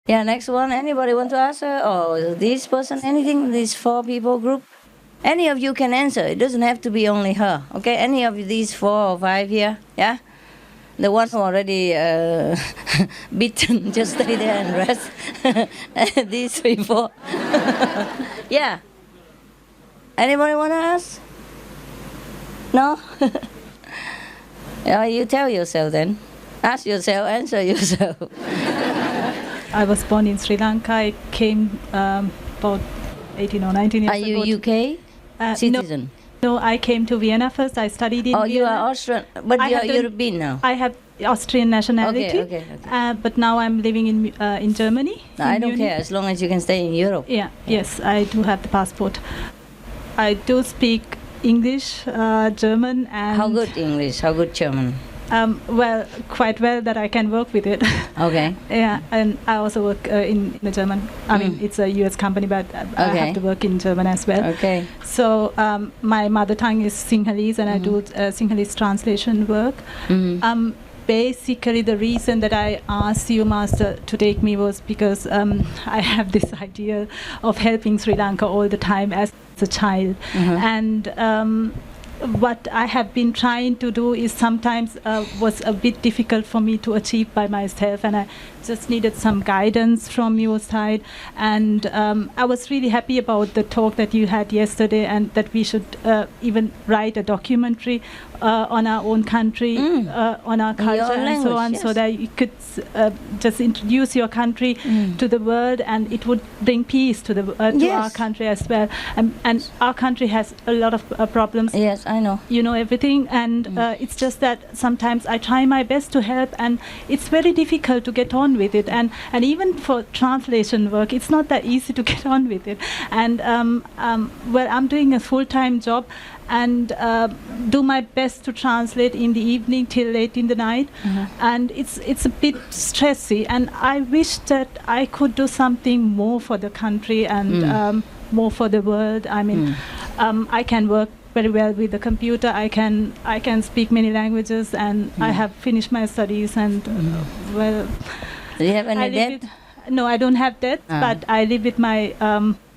Yeah, next one. Anybody want to answer? Or this person, anything? These 4 people group? Any of you can answer. It doesn't have to be only her. Okay, any of these 4 or 5 here? Yeah? The one who already beaten, just stay there and rest. These 3, 4. Yeah. Anybody want to ask? No? You tell yourself then. Ask yourself, answer yourself. I was born in Sri Lanka. I came about 18 or 19 years Are ago. you UK citizen? No, I came to Vienna first. I studied in Vienna. You are Austrian, but you are European now. I have Austrian nationality. Okay. But now I'm living in Germany. No, I don't care, as long as you can stay in Europe. Yeah. Yes, I do have the passport. I do speak English, German, and... How good English? How good German? Well, quite well that I can work with it. Okay. Yeah, and I also work in the German. I mean, it's a US company, but I have to work in German as well. Okay. So my mother tongue is Sinhalese, and I do Sinhalese translation work. Basically, the reason that I asked you, Master, to take me was because I have this idea of helping Sri Lanka all the time as a child. And what I have been trying to do is sometimes was a bit difficult for me to achieve by myself, and I just needed some guidance from your side. And I was really happy about the talk that you had yesterday, and that we should even write a documentary on our own country, on our culture and so on, so that you could just introduce your country to the world, and it would bring peace to to our country as well. And our country has a lot of problems. Yes, I know. You know everything, and it's just that sometimes I try my best to help, and it's very difficult to get on with it. And even for translation work, it's not that easy to get on with it. And well, I'm doing a full-time job, and do my best to translate in the evening till late in the night, and it's a bit stressy, and I wish that I could do something more for the country and more for the world. I mean, I can work very well with the computer. I can speak many languages, and I have finished my studies, and well, do you have any debt? No, I don't have debt, but I live with my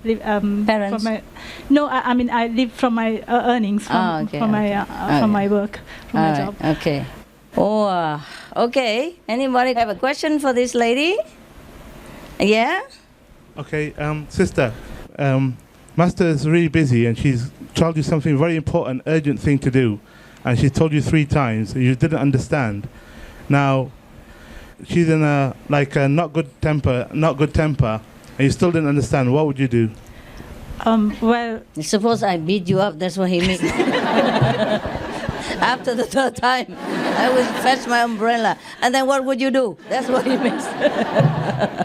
parents? I mean, I live from my earnings from my work, from my job. Okay. Okay. Anybody have a question for this lady? Yeah? Okay, sister, Master is really busy, and she's told you something very important, urgent thing to do, and she told you 3 times, and you didn't understand. Now, she's in a not good temper, and you still didn't understand. What would you do? Well, suppose I beat you up. That's what he means. After the 3rd time, I would fetch my umbrella, and then what would you do? That's what he means.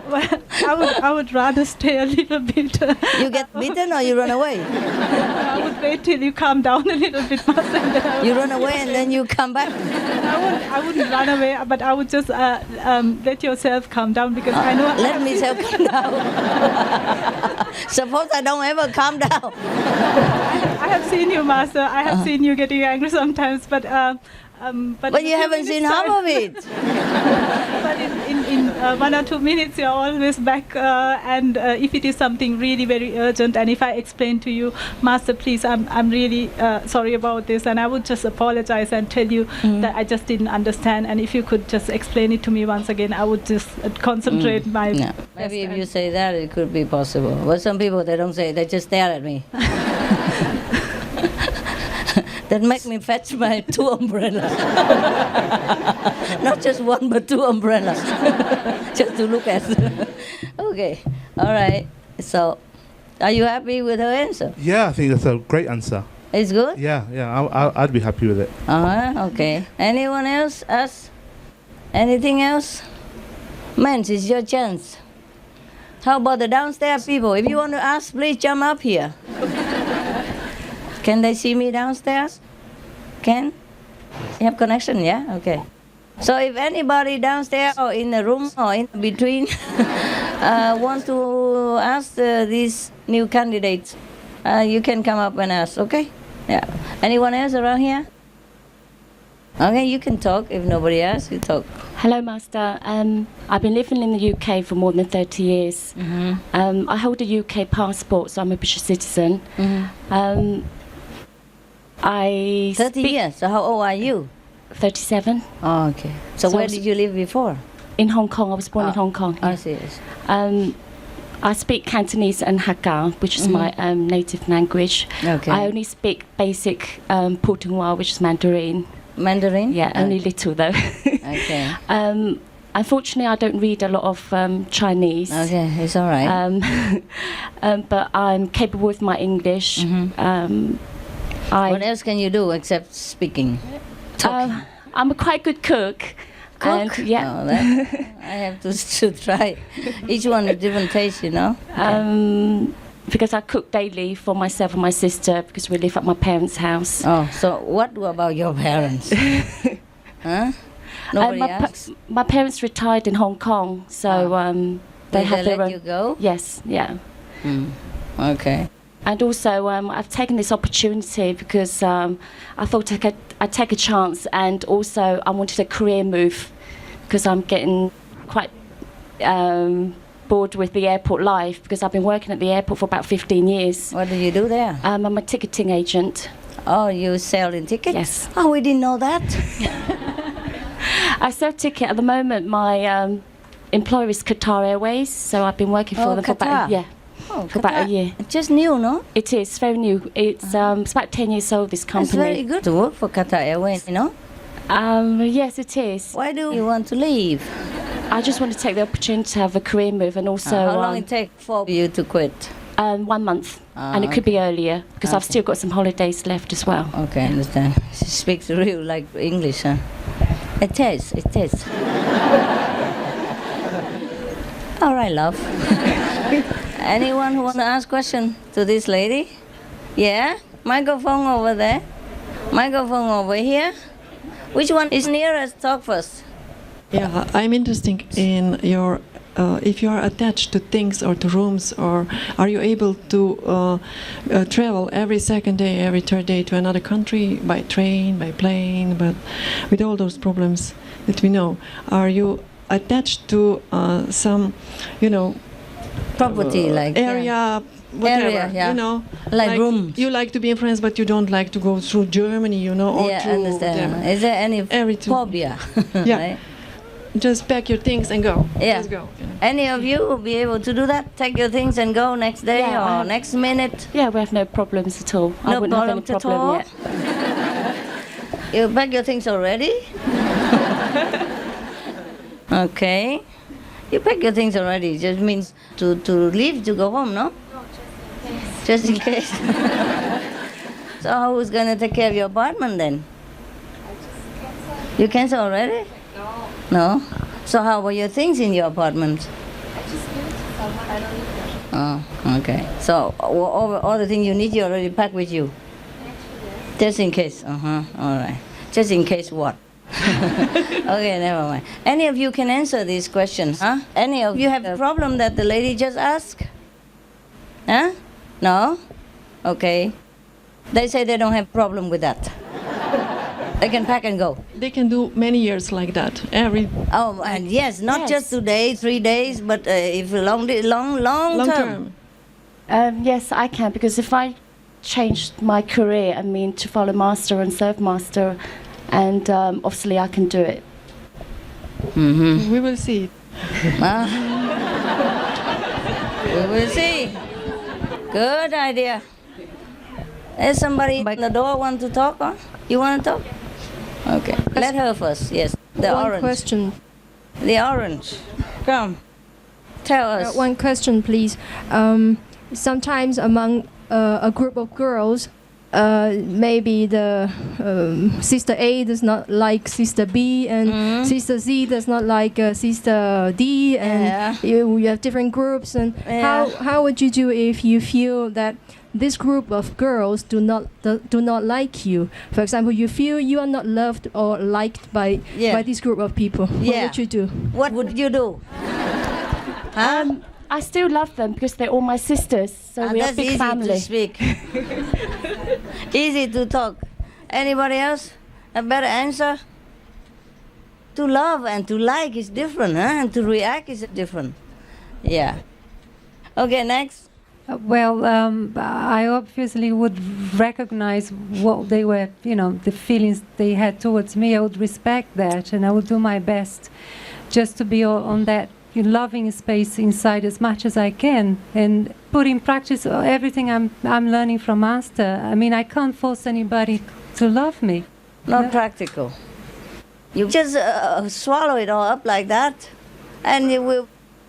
Well, I would rather stay a little bit. You get beaten or you run away? I would wait till you calm down a little bit, Master. You run away and then you come back? I wouldn't run away, but I would just let yourself calm down, because I know... Let myself calm down. Suppose I don't ever calm down. I have seen you, Master. I have seen you getting angry sometimes, but you haven't seen half of it. But in 1 or 2 minutes, you're always back. And if it is something really very urgent, and if I explain to you, Master, please, I'm really sorry about this, and I would just apologize and tell you that I just didn't understand. And if you could just explain it to me once again, I would just concentrate my best. Maybe if you say that, it could be possible. But some people, they don't say, they just stare at me. That make me fetch my 2 umbrellas. Not just 1, but 2 umbrellas. Just to look at. Okay, all right. So, are you happy with her answer? Yeah, I think that's a great answer. It's good? Yeah, I'd be happy with it. Okay. Anyone else? Us? Anything else? Man, it's your chance. How about the downstairs people? If you want to ask, please jump up here. Can they see me downstairs? Can? You have connection, yeah? Okay. So if anybody downstairs or in the room or in between want to ask these new candidates, you can come up and ask, okay? Yeah. Anyone else around here? Okay, you can talk. If nobody asks, you talk. Hello, Master. I've been living in the UK for more than 30 years. I hold a UK passport, so I'm a British citizen. I 30 years. So how old are you? 37. Oh, okay. So where did you live before? In Hong Kong. I was born in Hong Kong. I see. I speak Cantonese and Hakka, which is my native language. Okay. I only speak basic Putonghua, which is Mandarin. Mandarin? Yeah, only little though. Okay. Unfortunately, I don't read a lot of Chinese. Okay, it's all right. But I'm capable with my English. What else can you do except speaking? I'm a quite good cook. Cook? And, yeah. Oh, I have to try. Each one a different taste, you know. Because I cook daily for myself and my sister because we live at my parents' house. Oh, so what about your parents? Huh? Nobody asks? My parents retired in Hong Kong, so they have their let own. you go? Yes, yeah. Okay. And also, I've taken this opportunity because I thought I'd take a chance, and also I wanted a career move because I'm getting quite bored with the airport life because I've been working at the airport for about 15 years. What do you do there? I'm a ticketing agent. Oh, you sell in tickets? Yes. Oh, we didn't know that. I sell ticket at the moment. My employer is Qatar Airways, so I've been working for them for about for about a year. It's just new, no? It is very new. It's about 10 years old. This company. It's very good to work for Qatar Airways, you know. Yes, it is. Why do you want to leave? I just want to take the opportunity to have a career move, and also. How long it take for you to quit? 1 month, and it could be earlier because I've still got some holidays left as well. Okay, I understand. She speaks real like English, huh? It is. It is. All right, love. Anyone who want to ask question to this lady? Yeah? Microphone over there. Microphone over here. Which one is nearest? Talk first. Yeah, I'm interested in your, if you are attached to things or to rooms, or are you able to travel every second day, every third day to another country by train, by plane, but with all those problems that we know, are you attached to some, property like area, whatever, area, you know, like rooms. You like to be in France, but you don't like to go through Germany, or yeah, through understand. whatever. Is there any phobia? Yeah. Right? Just pack your things and go. Yeah. Just go. Any of you will be able to do that? Take your things and go next day or next minute? Yeah, we have no problems at all. I wouldn't have any problem yet. You pack your things already? Okay. You pack your things already. Just means to leave, to go home, no? Just in case. So who's going to take care of your apartment then? You cancel already? No? So how were your things in your apartment? I just give it to someone. I don't need them. Oh, okay. So all the things you need, you already pack with you? Just in case. All right. Just in case what? Okay, never mind. Any of you can answer these questions, huh? Any of you have a problem that the lady just asked? Huh? No? Okay. They say they don't have problem with that. They can pack and go. They can do many years like that. Oh, and yes, not just 2 days, 3 days, but if long term. Yes, I can, because if I changed my career, I mean, to follow master and serve master, and obviously I can do it. Mm-hmm. We will see. We will see. Good idea. There's somebody by the door want to talk, huh? You want to talk? Okay. Let her first, yes. The One orange. question. The orange. Come. Tell us. One question, please. Sometimes among a group of girls, maybe the sister A does not like sister B, and sister Z does not like sister D, and you have different groups. And how would you do if you feel that this group of girls do not like you? For example, you feel you are not loved or liked by this group of people. What would you do? What would you do? Huh? I still love them because they're all my sisters, so we're a big family. That's easy to speak. Easy to talk. Anybody else? A better answer? to love and to like is different, huh? And to react is different. Yeah. Okay, next. I obviously would recognize what they were, the feelings they had towards me. I would respect that, and I would do my best just to be on that loving space inside as much as I can, and put in practice everything I'm learning from Master. I mean, I can't force anybody to love me. Not practical. You just swallow it all up like that, and you will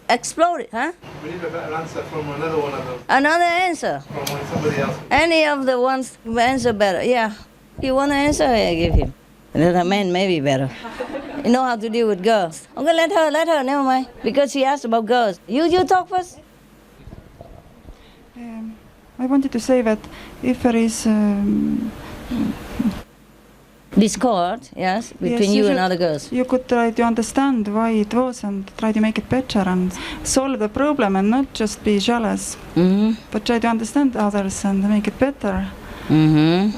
explode it, huh? We need a better answer from another one of them. Another answer. From somebody else. Any of the ones answer better. Yeah. You want to answer? I give him. Another man maybe better. You know how to deal with girls. Okay, let her, never mind. Because she asked about girls. You talk first. I wanted to say that if there is discord, yes, between you and other girls. You could try to understand why it was and try to make it better and solve the problem and not just be jealous, but try to understand others and make it better. You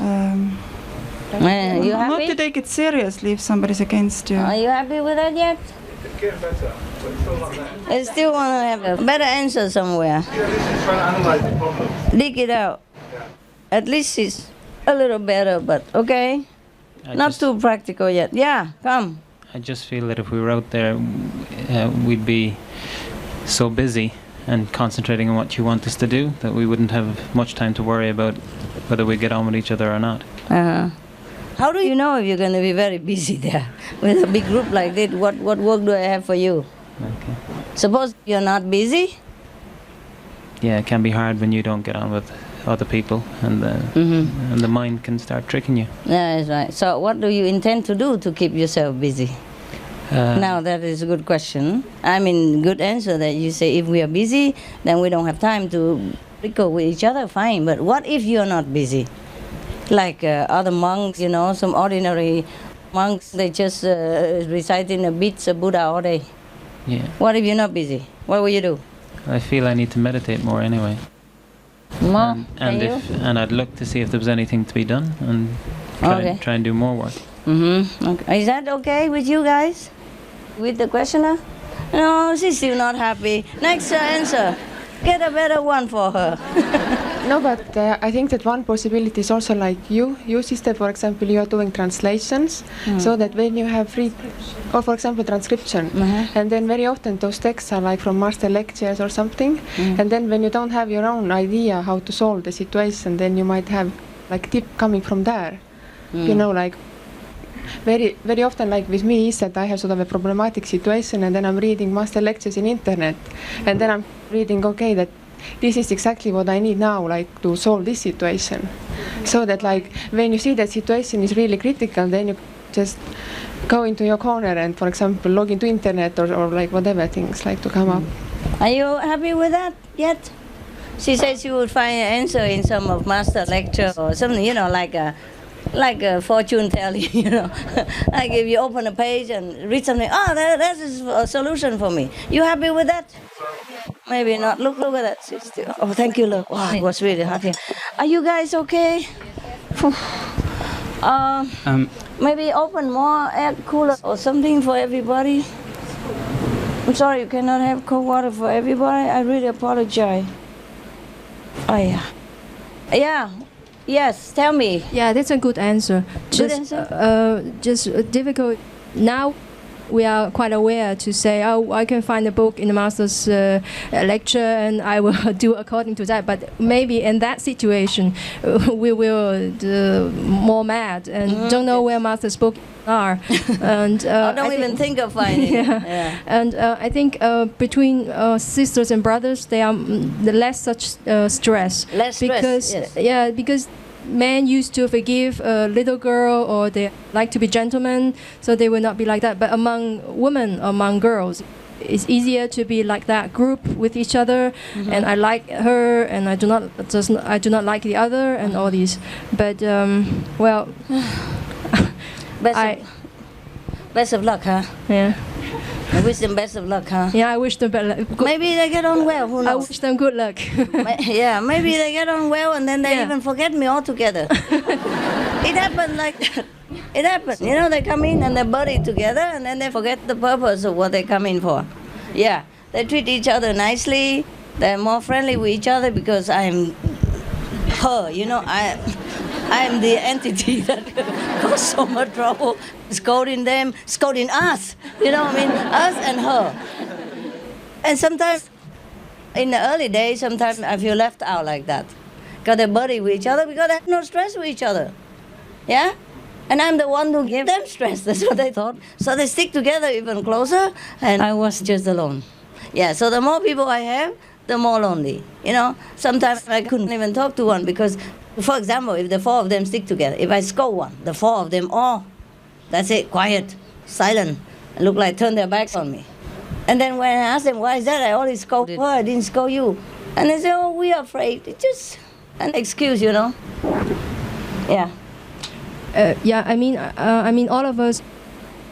happy? Not to take it seriously if somebody's against you. Are you happy with that yet? It's getting better, but it's still not there. I still want to have a better answer somewhere. Yeah, at least she's trying to analyze the problem. Dig it out. Yeah. At least it's a little better, but okay. Not too practical yet. Yeah, come. I just feel that if we were out there, we'd be so busy and concentrating on what you want us to do that we wouldn't have much time to worry about whether we get on with each other or not. How do you know if you're going to be very busy there with a big group like this? What work do I have for you? Okay. Suppose you're not busy? Yeah, it can be hard when you don't get on with other people, and the mind can start tricking you. Yeah, that's right. So what do you intend to do to keep yourself busy? Now that is a good question. I mean, good answer that you say if we are busy, then we don't have time to bicker with each other, fine. But what if you're not busy? Like other monks, some ordinary monks, they just reciting the beats of Buddha all day. Yeah. What if you're not busy? What will you do? I feel I need to meditate more anyway. More? And I'd look to see if there was anything to be done and try and do more work. Okay. Is that okay with you guys? With the questioner? No, she's still not happy. Next answer. Get a better one for her. No, but I think that one possibility is also like you sister, for example, you are doing translations, so that when you have free, or for example transcription, and then very often those texts are like from master lectures or something, and then when you don't have your own idea how to solve the situation, then you might have like tip coming from there, like very, very often, like with me, is that I have sort of a problematic situation, and then I'm reading master lectures in internet, and then I'm reading, okay, that this is exactly what I need now, like to solve this situation. So that like when you see that situation is really critical, then you just go into your corner and, for example, log into internet or like whatever things like to come up. Are you happy with that yet? She says you would find an answer in some of master lecture or something, like a fortune telling, like if you open a page and read something, that is a solution for me. You happy with that? Maybe not. Look at that. She's still, thank you, look. Wow, it was really hot here. Are you guys okay? Maybe open more air cooler or something for everybody. I'm sorry, you cannot have cold water for everybody. I really apologize. Oh, yeah. Yeah. Yes, tell me. Yeah, that's a good answer. Just difficult. Now we are quite aware to say, I can find a book in the master's lecture and I will do according to that. But maybe in that situation, we will more mad and don't know where master's books are. And don't even think of finding it. Yeah. And I think between sisters and brothers, there are less such stress. Less because, stress, yes. Because men used to forgive a little girl, or they like to be gentlemen, so they will not be like that. But among women, among girls, it's easier to be like that group with each other. And I like her, and I do not like the other, and all these. But well, best of luck, huh? Yeah. I wish them best of luck, huh? Yeah, I wish them better luck. Maybe they get on well, who knows? I wish them good luck. Yeah, maybe they get on well and then they even forget me altogether. It happened like that. It happens. You know, they come in and they buddy together and then they forget the purpose of what they come in for. Yeah, they treat each other nicely. They're more friendly with each other because I'm her, you know. I am the entity that caused so much trouble, scolding them, scolding us. You know what I mean? Us and her. And sometimes, in the early days, sometimes I feel left out like that. Because they buddy with each other because they have no stress with each other. Yeah? And I'm the one who gave them stress. That's what they thought. So they stick together even closer, and I was just alone. Yeah, so the more people I have, the more lonely. You know, sometimes I couldn't even talk to one because, for example, if the four of them stick together, if I scold one, the four of them, oh, that's it, quiet, silent, look like turn their backs on me. And then when I ask them, why is that? I only scold her, I didn't scold you. And they say, oh, we are afraid. It's just an excuse, you know. Yeah. Yeah, I mean, all of us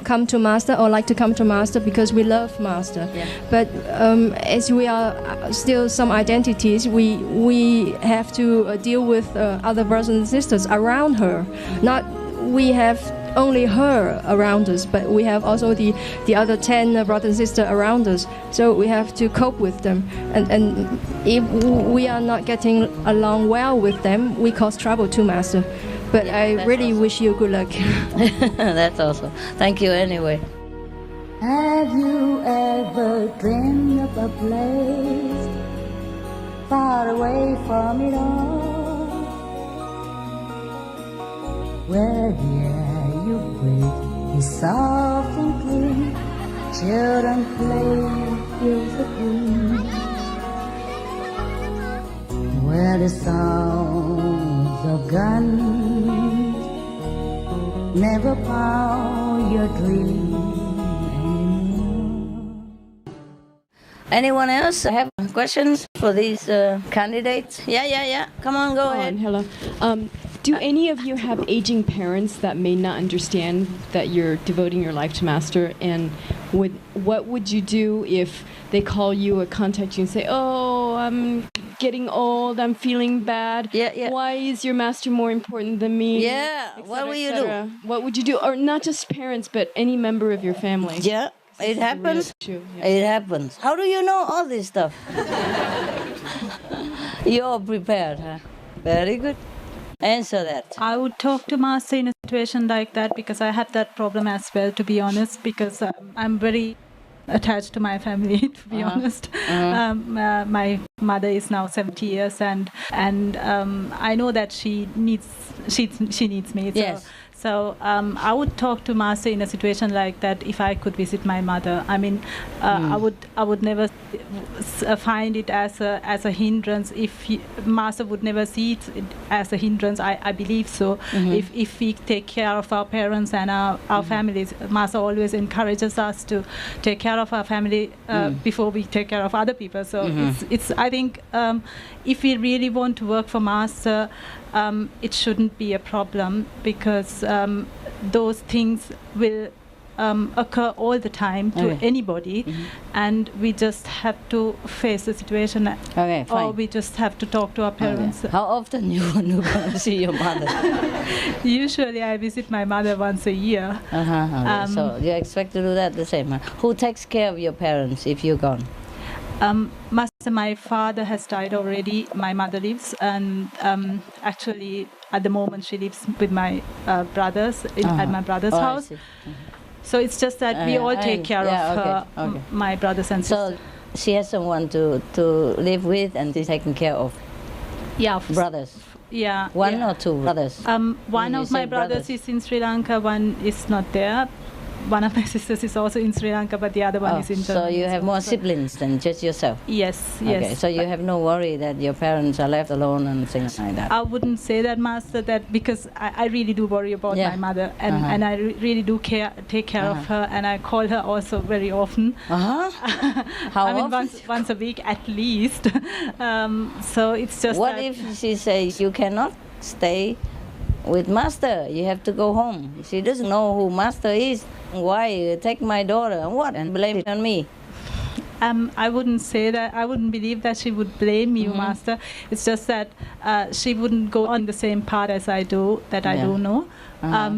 come to Master or like to come to Master because we love Master. Yeah. But as we are still some identities, we have to deal with other brothers and sisters around her. Not we have only her around us, but we have also the other 10 brothers and sisters around us. So we have to cope with them. And if we are not getting along well with them, we cause trouble to Master. But yeah, I really awesome. Wish you good luck. That's awesome. Thank you anyway. Have you ever dreamed of a place far away from it all, where the air you breathe is soft and clean, children play with the green, where the sounds of guns never power your dream anymore. Anyone else have questions for these candidates? Yeah. Come on, go ahead. Hello. Do any of you have aging parents that may not understand that you're devoting your life to Master? And what would you do if they call you or contact you and say, oh, I'm getting old, I'm feeling bad. Yeah. Why is your Master more important than me? Yeah. What will you do? What would you do? Or not just parents, but any member of your family. Yeah. It happens. Yeah. It happens. How do you know all this stuff? You're prepared, huh? Very good. Answer that. I would talk to Master in a situation like that because I have that problem as well, to be honest, because I'm very attached to my family, to be honest. My mother is now 70 years and I know that she needs me. Yes. So I would talk to Master in a situation like that if I could visit my mother. I mean, I would never find it as a hindrance. Master would never see it as a hindrance. I believe so. If we take care of our parents and our families, Master always encourages us to take care of our family before we take care of other people. So it's I think if we really want to work for Master, it shouldn't be a problem because those things will occur all the time to anybody, and we just have to face the situation. Okay, fine. Or we just have to talk to our parents. Okay. How often you want to see your mother? Usually I visit my mother once a year. So you expect to do that the same? Huh? Who takes care of your parents if you're gone? Master, my father has died already. My mother lives, and actually at the moment she lives with my brothers at my brother's house. So it's just that we all take care of her, my brothers and sisters. So she has someone to live with and is taken care of. Yeah. Brothers. Yeah. One or two brothers? One of my brothers is in Sri Lanka. One is not there. One of my sisters is also in Sri Lanka, but the other one is in Germany. So you have more siblings than just yourself? Yes. Okay, so you have no worry that your parents are left alone and things like that? I wouldn't say that, Master, that because I really do worry about my mother, and I really do take care of her, and I call her also very often. How often? Once a week at least. So it's just What if she says you cannot stay with Master, you have to go home? She doesn't know who Master is. Why take my daughter and blame it on me? I wouldn't say that. I wouldn't believe that she would blame you, Master. It's just that she wouldn't go on the same path as I do, that I do know,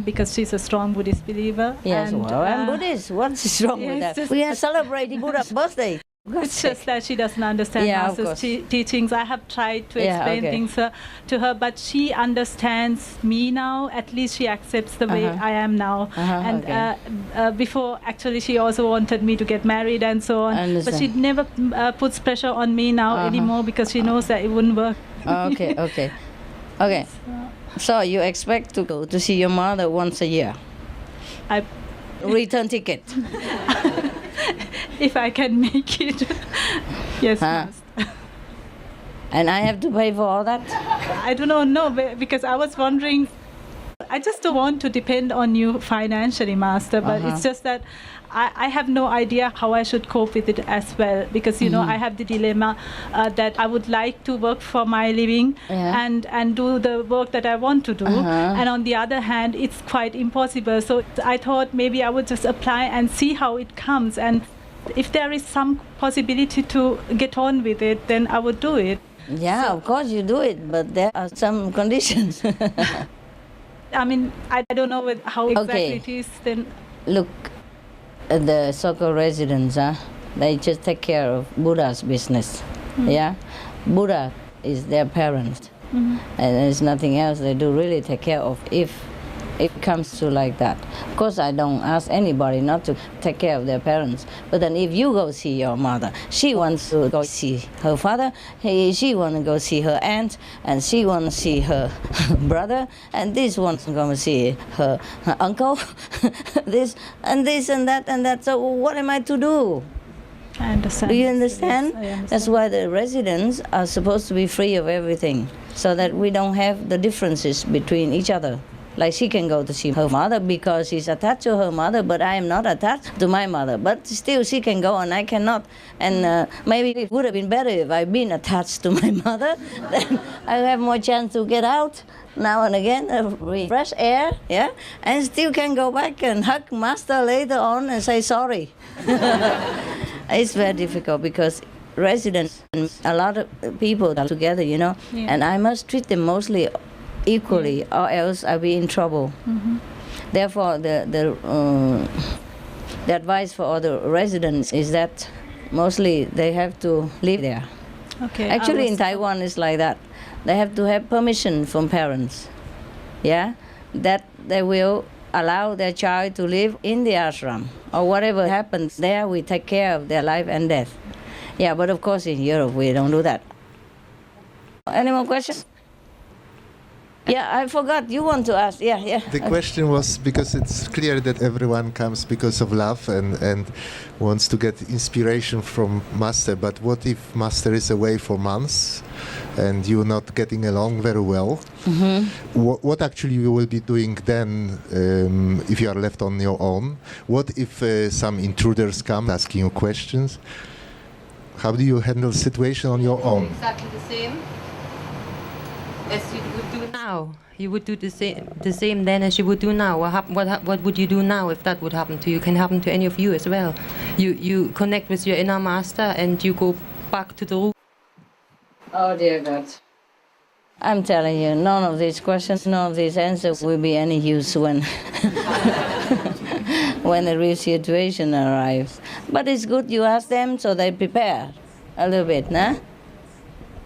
because she's a strong Buddhist believer. Yes, and, well, I'm Buddhist. What's wrong with that? We are celebrating Buddha's birthday. It's just that she doesn't understand Master's teachings. I have tried to explain things to her, but she understands me now. At least she accepts the way I am now. And before, actually, she also wanted me to get married and so on. But she never puts pressure on me now anymore, because she knows that it wouldn't work. Okay. So you expect to go to see your mother once a year? Return ticket. If I can make it. Yes, Master. And I have to pay for all that? I do not know, because I was wondering, I just don't want to depend on you financially, Master, but it's just that I have no idea how I should cope with it as well, because, you know, I have the dilemma that I would like to work for my living and do the work that I want to do. And on the other hand, it's quite impossible. So I thought maybe I would just apply and see how it comes. And if there is some possibility to get on with it, then I would do it. Yeah, so, of course you do it, but there are some conditions. I mean, I don't know how exactly it is then. Look, the so-called residents, they just take care of Buddha's business. Yeah, Buddha is their parent, and there's nothing else they do really take care of if it comes to like that. Of course, I don't ask anybody not to take care of their parents, but then if you go see your mother, she wants to go see her father, she wants to go see her aunt, and she wants to see her brother, and this wants to go and see her uncle, this and that. So what am I to do? I understand. Do you understand? Yes, I understand. That's why the residents are supposed to be free of everything, so that we don't have the differences between each other. Like she can go to see her mother because she's attached to her mother, but I am not attached to my mother. But still she can go and I cannot. And maybe it would have been better if I'd been attached to my mother. Then I have more chance to get out now and again, fresh air, and still can go back and hug Master later on and say sorry. It's very difficult because residents and a lot of people are together, you know, and I must treat them mostly equally, or else I'll be in trouble. Therefore, the advice for all the residents is that mostly they have to live there. Actually, in Taiwan, it's like that. They have to have permission from parents, that they will allow their child to live in the ashram, or whatever happens there, we take care of their life and death. But of course, in Europe, we don't do that. Any more questions? I forgot. You want to ask? The question was, because it's clear that everyone comes because of love and wants to get inspiration from Master. But what if Master is away for months and you're not getting along very well? What actually you will be doing then if you are left on your own? What if some intruders come asking you questions? How do you handle the situation on your own? Exactly the same as you would do now. You would do the same then as you would do now. What would you do now if that would happen to you? Can happen to any of you as well. You connect with your inner Master and you go back to the root. Oh dear God. I'm telling you, none of these questions, none of these answers will be any use when when the real situation arrives. But it's good you ask them so they prepare a little bit, nah?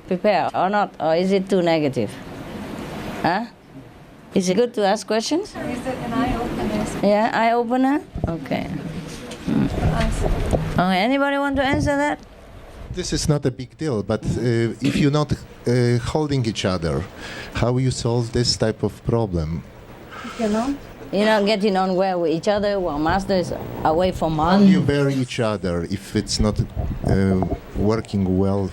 Prepare or not, or is it too negative? Is it good to ask questions? Is it an eye-opener? Yeah, eye-opener? Okay. Anybody want to answer that? This is not a big deal, but if you're not holding each other, how you solve this type of problem? You're not getting on well with each other while Master is away for months. How do you bear each other if it's not working well?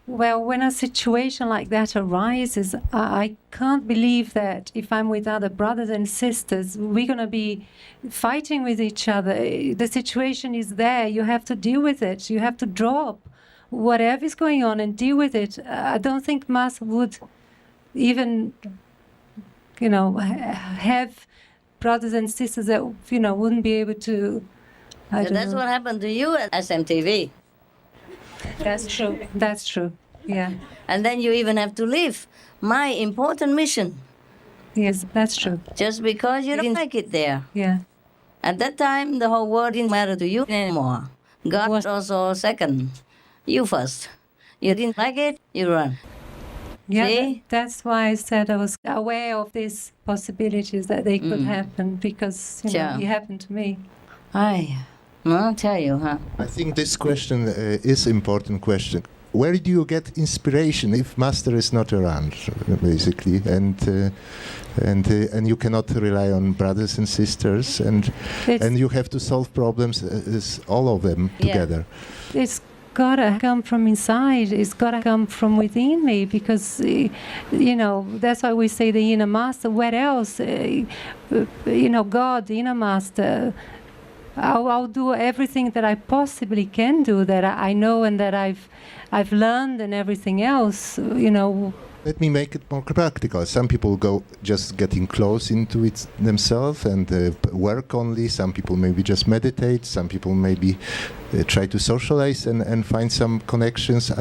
Well, when a situation like that arises, I can't believe that if I'm with other brothers and sisters, we're going to be fighting with each other. The situation is there. You have to deal with it. You have to drop whatever is going on and deal with it. I don't think Master would even, have brothers and sisters that, wouldn't be able to I So don't that's know. what happened to you at SMTV. That's true. That's true. Yeah. And then you even have to leave my important mission. Yes, that's true. Just because you didn't like it there. Yeah. At that time, the whole world didn't matter to you anymore. God was also second. You first. You didn't like it, you run. Yeah, See? that's why I said I was aware of these possibilities that they could happen because Yeah. it happened to me. I'll tell you, huh? I think this question is important question. Where do you get inspiration if master is not around, basically, and you cannot rely on brothers and sisters, and you have to solve problems all of them together. It's gotta come from inside. It's gotta come from within me because, that's why we say the inner master. Where else? God, the inner master. I'll do everything that I possibly can do, that I know and that I've learned and everything else. Let me make it more practical. Some people go just getting close into it themselves and work only. Some people maybe just meditate. Some people maybe try to socialize and find some connections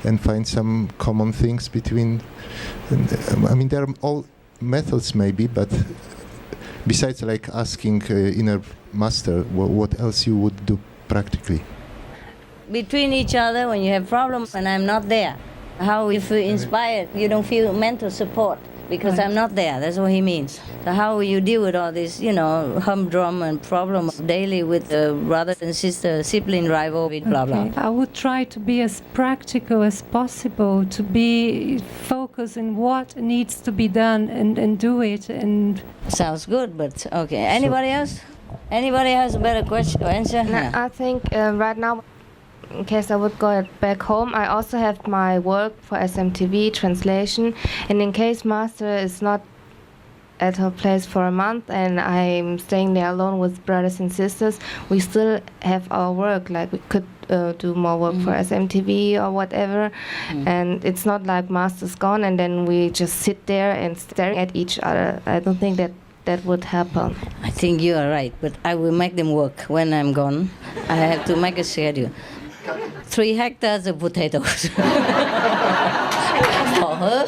and find some common things between. There are all methods maybe, but besides like asking inner master, what else you would do practically? Between each other, when you have problems and I'm not there, how you feel inspired, you don't feel mental support because I'm not there. That's what he means. So how will you deal with all this, humdrum and problem daily with brothers and sisters, sibling rivalry, blah, blah. I would try to be as practical as possible, to be focused on what needs to be done and do it. And sounds good, but okay. Anybody else? Anybody has a better question or answer? I think right now, in case I would go back home, I also have my work for SMTV translation, and in case master is not at her place for a month and I'm staying there alone with brothers and sisters, we still have our work. Like we could do more work for SMTV or whatever, and it's not like master's gone and then we just sit there and staring at each other. I don't think that would happen. I think you are right, but I will make them work when I'm gone. I have to make a schedule. 3 hectares of potatoes for her.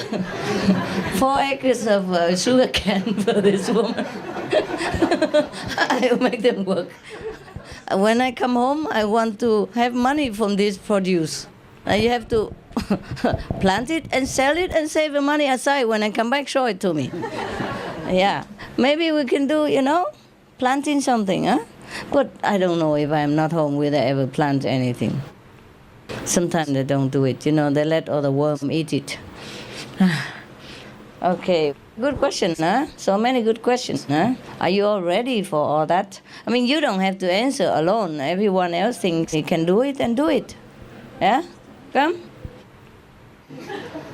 4 acres of sugar cane for this woman. I will make them work. When I come home, I want to have money from this produce. You have to plant it and sell it and save the money aside. When I come back, show it to me. Yeah, maybe we can do, planting something, huh? But I don't know if I'm not home whether I ever plant anything. Sometimes they don't do it, they let all the worm eat it. Okay, good question, huh? So many good questions, huh? Are you all ready for all that? You don't have to answer alone. Everyone else thinks he can do it and do it. Yeah? Come.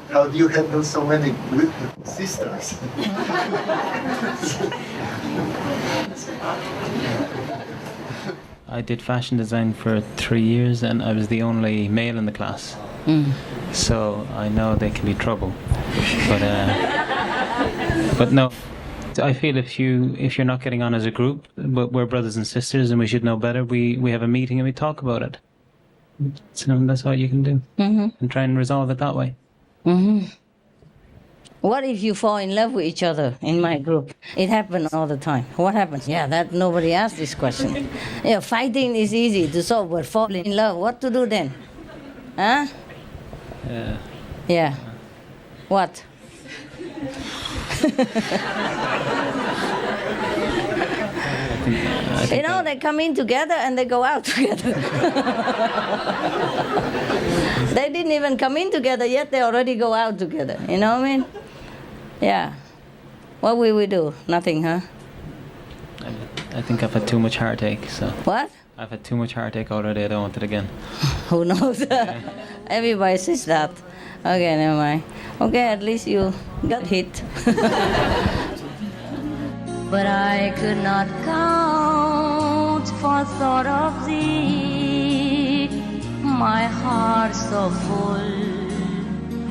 How do you handle so many good sisters? I did fashion design for 3 years and I was the only male in the class. So I know they can be trouble. But no, I feel if you're not getting on as a group, but we're brothers and sisters and we should know better, we have a meeting and we talk about it. So that's all you can do. And try and resolve it that way. What if you fall in love with each other in my group? It happens all the time. What happens? Yeah, that nobody asked this question. Fighting is easy to solve, but falling in love, what to do then? Huh? Yeah. What? They come in together and they go out together. They didn't even come in together yet, they already go out together. You know what I mean? Yeah. What will we do? Nothing, huh? I think I've had too much heartache, so... What? I've had too much heartache already, I don't want it again. Who knows? Everybody says that. Okay, never mind. Okay, at least you got hit. But I could not count for thought of thee, my heart so full,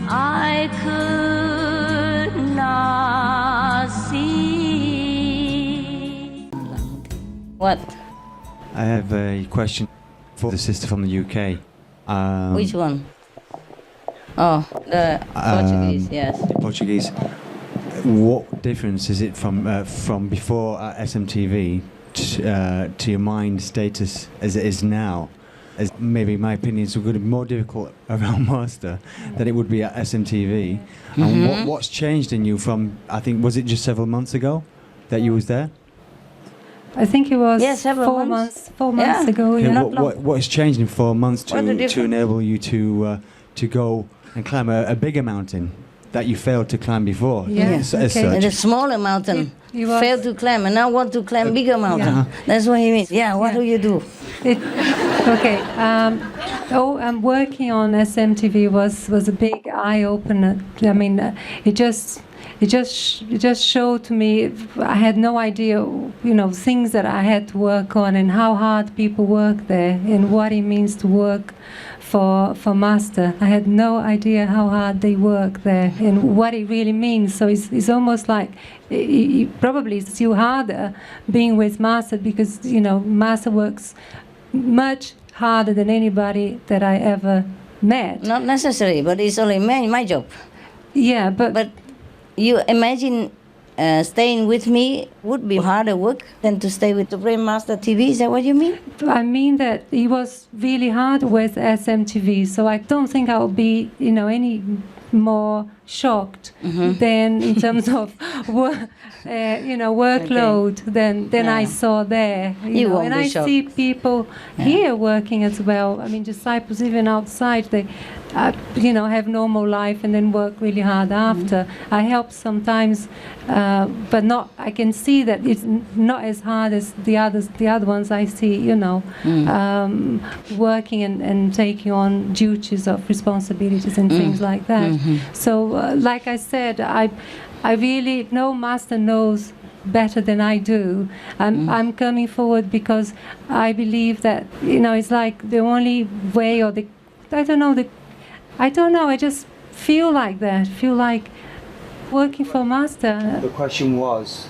I could not see. What? I have a question for the sister from the UK. Which one? Oh, the Portuguese, yes. The Portuguese. What difference is it from before SMTV to your mind status as it is now? As maybe my opinion is going to be more difficult around Master than it would be at SMTV. And what's changed in you from, I think, was it just several months ago that you was there? I think it was several months. 4 months ago. Okay, Yeah. what has changed in 4 months to enable you to go and climb a bigger mountain that you failed to climb before? Yes, as such? and a smaller mountain failed to climb, and now want to climb bigger mountain. Yeah. That's what he means. Yeah, what do you do? Okay. Working on SMTV was a big eye opener. I mean, it just showed to me. I had no idea, things that I had to work on and how hard people work there and what it means to work for Master. I had no idea how hard they work there and what it really means. So it's almost like it probably is still harder being with Master because Master works much harder than anybody that I ever met. Not necessary, but it's only my job. Yeah, but you imagine staying with me would be harder work than to stay with Supreme Master TV. Is that what you mean? I mean that it was really hard with SMTV, so I don't think I'll be, any more shocked than in terms of workload than I saw there. You won't and be I shocked. see people here working as well. I mean, disciples even outside, they have normal life and then work really hard after. I help sometimes, but not. I can see that it's not as hard as the other ones I see. Working and taking on duties of responsibilities and things like that. So, like I said, I really know Master knows better than I do. I'm coming forward because I believe that it's like the only way, or I don't know. I just feel like that. Feel like working for Master. The question was,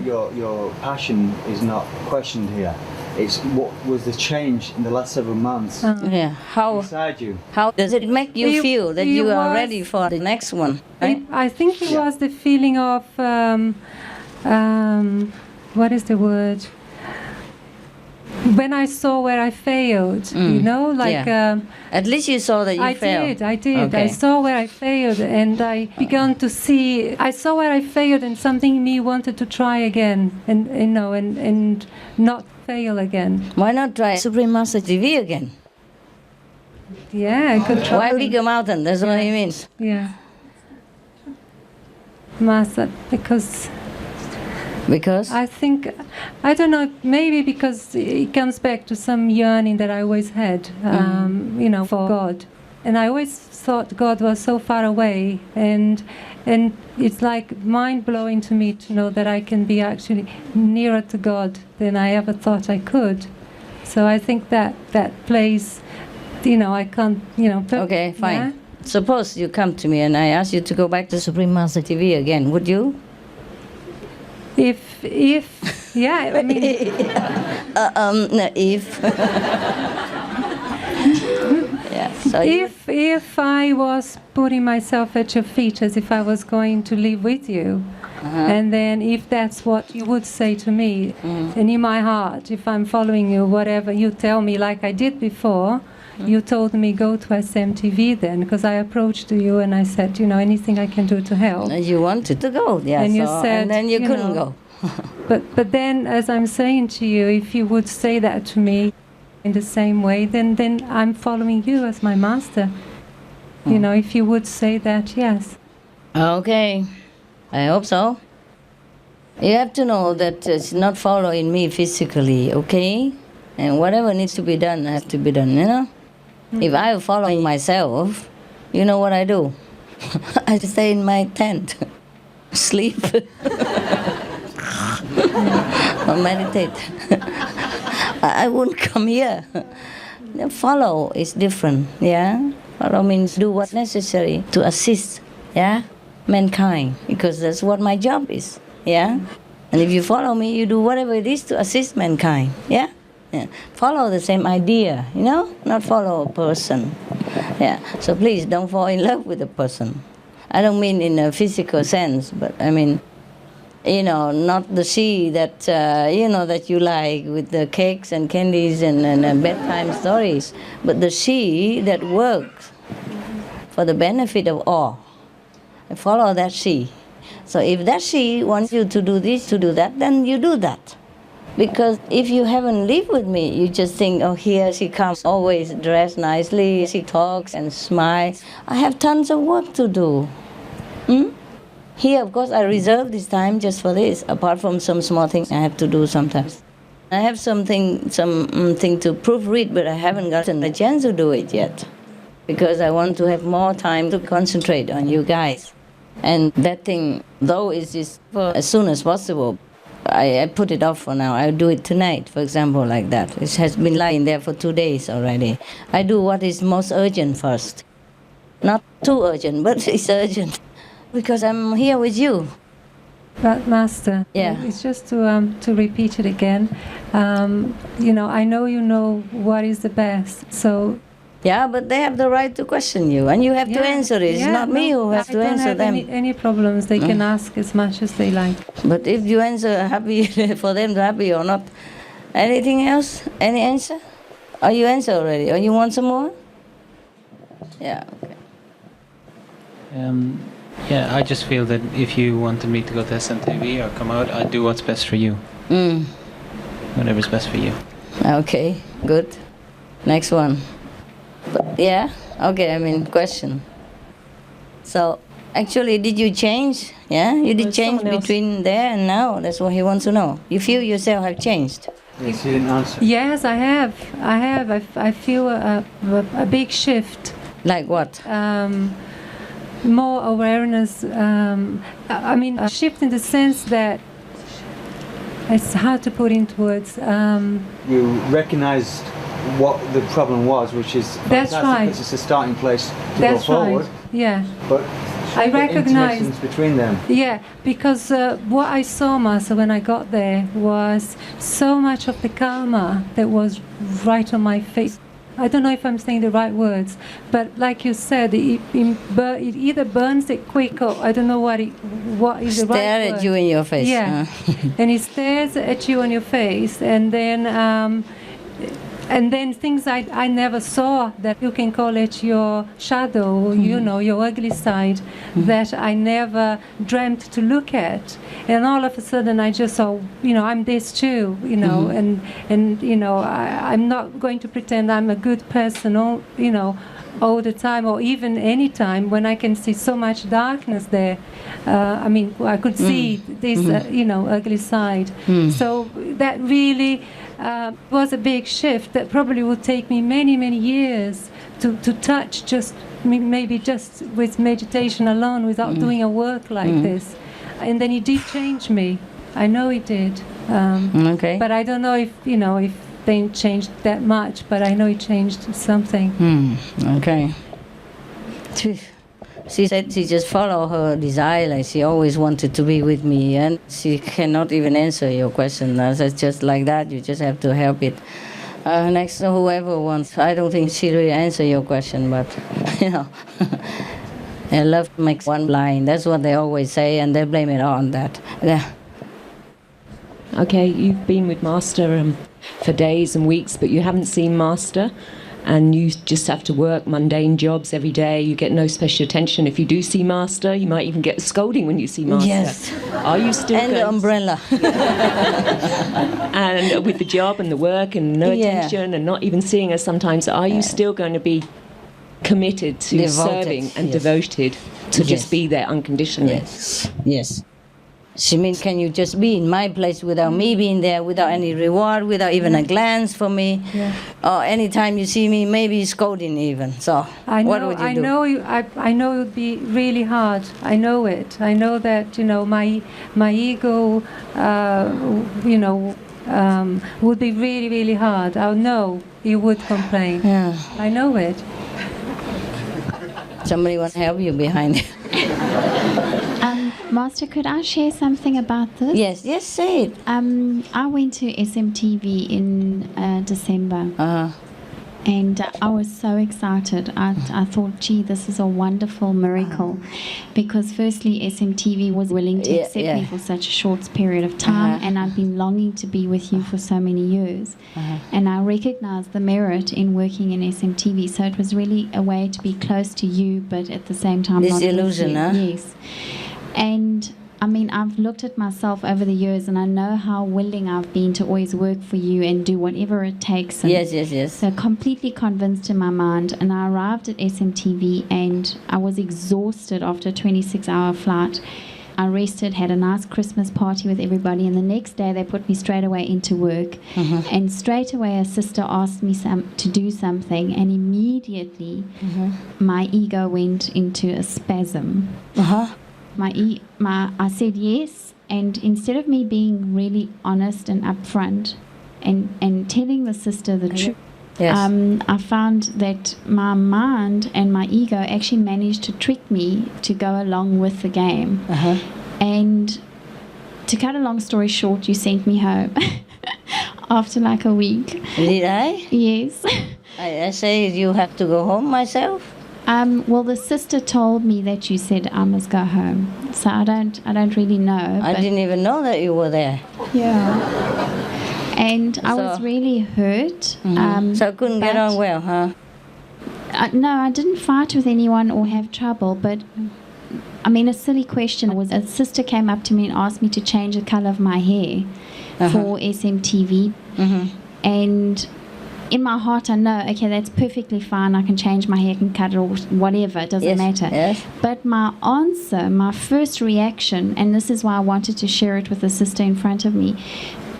your passion is not questioned here. It's what was the change in the last several months inside you? How does it make you feel that you are ready for the next one? Right? I think it was the feeling of what is the word? When I saw where I failed, at least you saw that you failed. I did. Okay. I saw where I failed, and I began to see. I saw where I failed, and something in me wanted to try again, and not fail again. Why not try Supreme Master TV again? Yeah, I could try. Why bigger mountain? That's what he means. Yeah. Master, because I think, I don't know, maybe because it comes back to some yearning that I always had, for God. And I always thought God was so far away, and it's like mind-blowing to me to know that I can be actually nearer to God than I ever thought I could. So I think that place, I can't, Okay, fine. Yeah? Suppose you come to me and I ask you to go back to Supreme Master TV again, would you? If yeah, I mean. If. Yeah. So if I was putting myself at your feet as if I was going to live with you, and then if that's what you would say to me, and in my heart, if I'm following you, whatever you tell me, like I did before. You told me go to SMTV then, because I approached you and I said, anything I can do to help. And you wanted to go, yeah. And you said, and then you couldn't go. But then, as I'm saying to you, if you would say that to me in the same way, then I'm following you as my master. If you would say that, yes. Okay, I hope so. You have to know that it's not following me physically, okay? And whatever needs to be done has to be done, If I follow myself, you know what I do? I stay in my tent, sleep, or meditate. I wouldn't come here. Follow is different, yeah? Follow means do what's necessary to assist, yeah? Mankind, because that's what my job is, yeah? And if you follow me, you do whatever it is to assist mankind. Yeah? Yeah. Follow the same idea, you know? Not follow a person. Yeah. So please don't fall in love with a person. I don't mean in a physical sense, but I mean, you know, not the she that, you know, that you like with the cakes and candies and bedtime stories, but the she that works for the benefit of all. And follow that she. So if that she wants you to do this, to do that, then you do that. Because if you haven't lived with me, you just think, oh, here she comes, always dressed nicely, she talks and smiles. I have tons of work to do. Here, of course, I reserve this time just for this, apart from some small things I have to do sometimes. I have something to proofread, but I haven't gotten a chance to do it yet. Because I want to have more time to concentrate on you guys. And that thing, though, is just for as soon as possible. I put it off for now. I'll do it tonight, for example, like that. It has been lying there for 2 days already. I do what is most urgent first. Not too urgent, but it's urgent. Because I'm here with you. But Master, yeah. It's just to repeat it again. You know, I know you know what is the best, so... Yeah, but they have the right to question you, and you have to answer it. It's not me who has to answer them. I don't have any problems. They can ask as much as they like. But if you answer happy, for them to happy or not, anything else? Any answer? Or you answer already? Or you want some more? Yeah, okay. Yeah, I just feel that if you wanted me to go to SMTV or come out, I'd do what's best for you. Whatever's best for you. Okay, good. Next one. But yeah, okay, I mean, question. So, actually, did you change? Yeah, you did change between there and now? That's what he wants to know. You feel yourself have changed? Yes, you didn't answer. Yes, I have. I feel a big shift. Like what? More awareness. I mean, a shift in the sense that it's hard to put into words. You recognised what the problem was, which is that's right. It's a starting place to that's go forward. Right. Yeah. But I recognize between them. Yeah, because what I saw, Master, when I got there was so much of the karma that was right on my face. I don't know if I'm saying the right words, but like you said, it either burns it quick or I don't know what is the right word. Stare at you in your face. Yeah, and it stares at you in your face, and then things I never saw that you can call it your shadow, you know, your ugly side, that I never dreamt to look at. And all of a sudden I just saw, you know, I'm this too, you know, and you know, I'm not going to pretend I'm a good person, all the time or even any time when I can see so much darkness there. I mean, I could see this, you know, ugly side. So that really was a big shift that probably would take me many, many years to touch, just maybe just with meditation alone without doing a work like this. And then it did change me. I know it did. Okay. But I don't know if, you know, if they changed that much, but I know it changed something. Okay. She said she just followed her desire, like she always wanted to be with me, and she cannot even answer your question. It's just like that, you just have to help it. Next, whoever wants. I don't think she really answer your question, but, you know, love makes one blind. That's what they always say, and they blame it on that. Yeah. Okay, you've been with Master for days and weeks, but you haven't seen Master. And you just have to work mundane jobs every day. You get no special attention. If you do see Master, you might even get a scolding when you see Master. Yes. Are you still and the umbrella. And with the job and the work and no attention and not even seeing us sometimes, are you still going to be committed to devoted, serving and devoted to just be there unconditionally? Yes. Yes. She means, can you just be in my place without me being there, without any reward, without even a glance for me? Yeah. Or anytime you see me, maybe scolding even. So, what would you do? I know it would be really hard. I know it. I know that, you know, my ego, you know, would be really, really hard. I know you would complain. Yeah. I know it. Somebody want to help you behind it. Master, could I share something about this? Yes, say it. I went to SMTV in December. And I was so excited. I thought, gee, this is a wonderful miracle. Because firstly, SMTV was willing to accept me for such a short period of time. And I've been longing to be with you for so many years. And I recognized the merit in working in SMTV. So it was really a way to be close to you, but at the same time not Disillusion, with you. Yes. And I mean, I've looked at myself over the years and I know how willing I've been to always work for you and do whatever it takes. And yes. So completely convinced in my mind. And I arrived at SMTV and I was exhausted after a 26-hour flight. I rested, had a nice Christmas party with everybody, and the next day they put me straight away into work. And straight away a sister asked me to do something, and immediately my ego went into a spasm. I said yes, and instead of me being really honest and upfront and telling the sister the truth, I found that my mind and my ego actually managed to trick me to go along with the game. And to cut a long story short, you sent me home after like a week. Did I? Yes. I say you have to go home myself. Well, the sister told me that you said I must go home, so I don't really know. I didn't even know that you were there. Yeah, and I was really hurt. So couldn't get on well, huh? No, I didn't fight with anyone or have trouble, but I mean, a silly question was a sister came up to me and asked me to change the color of my hair for SMTV, and in my heart, I know, okay, that's perfectly fine. I can change my hair, can cut it or whatever. It doesn't matter. But my answer, my first reaction, and this is why I wanted to share it with the sister in front of me,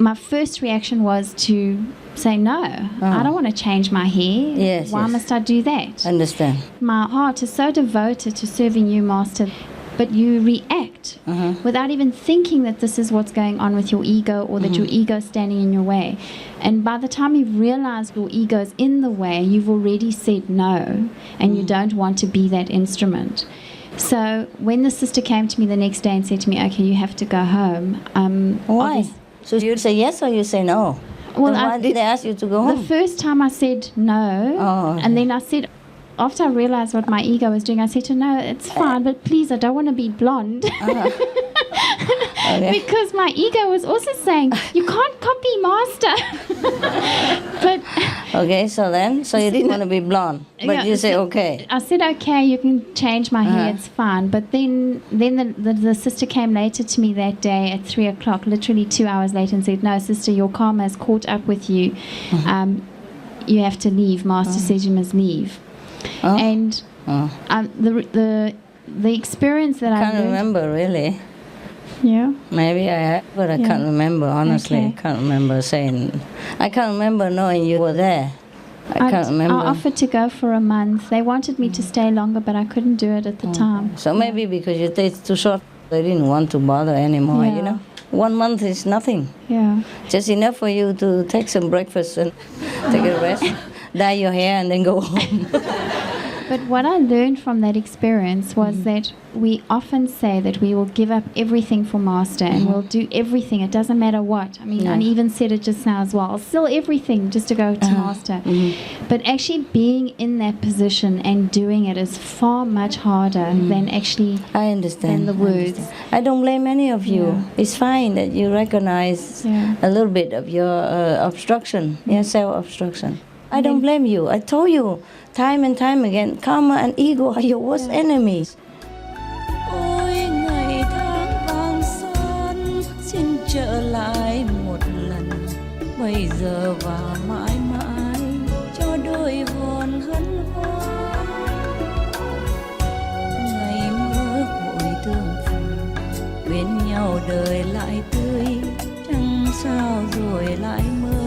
my first reaction was to say, no, I don't want to change my hair. Why must I do that? Understand. My heart is so devoted to serving you, Master, but you react without even thinking that this is what's going on with your ego or that your ego is standing in your way. And by the time you've realized your ego is in the way, you've already said no, and you don't want to be that instrument. So when the sister came to me the next day and said to me, okay, you have to go home. Why? So you say yes or you say no? Well, why did they ask you to go home? The first time I said no, and then I said, after I realized what my ego was doing, I said to her, no, it's fine, but please, I don't want to be blonde. Because my ego was also saying, you can't copy Master. But so you didn't want to be blonde, but you say okay. I said, okay, you can change my hair, it's fine. But then the sister came later to me that day at 3 o'clock, literally 2 hours later, and said, no, sister, your karma has caught up with you. You have to leave. Master says you must leave. And the experience that I can't remember really. Yeah. Maybe I have, but I can't remember. Honestly, I can't remember saying. I can't remember knowing you were there. I can't remember. I offered to go for a month. They wanted me to stay longer, but I couldn't do it at the time. So maybe because you stayed too short, they didn't want to bother anymore. You know, 1 month is nothing. Yeah. Just enough for you to take some breakfast and take a rest, dye your hair, and then go home. But what I learned from that experience was that we often say that we will give up everything for Master and we'll do everything. It doesn't matter what. I mean, I even said it just now as well. I'll sell everything just to go to Master. But actually being in that position and doing it is far much harder than actually I understand. than the words. I don't blame any of you. It's fine that you recognize a little bit of your obstruction, self-obstruction. I don't blame you. I told you time and time again, karma and ego are your worst enemies. Ôi ngày tháng vàng son xin trở lại một lần, bây giờ và mãi mãi cho đôi hồn hân hoan. Ngày mơ hội tương phùng bên nhau đời lại tươi, trăng sao rồi lại mơ.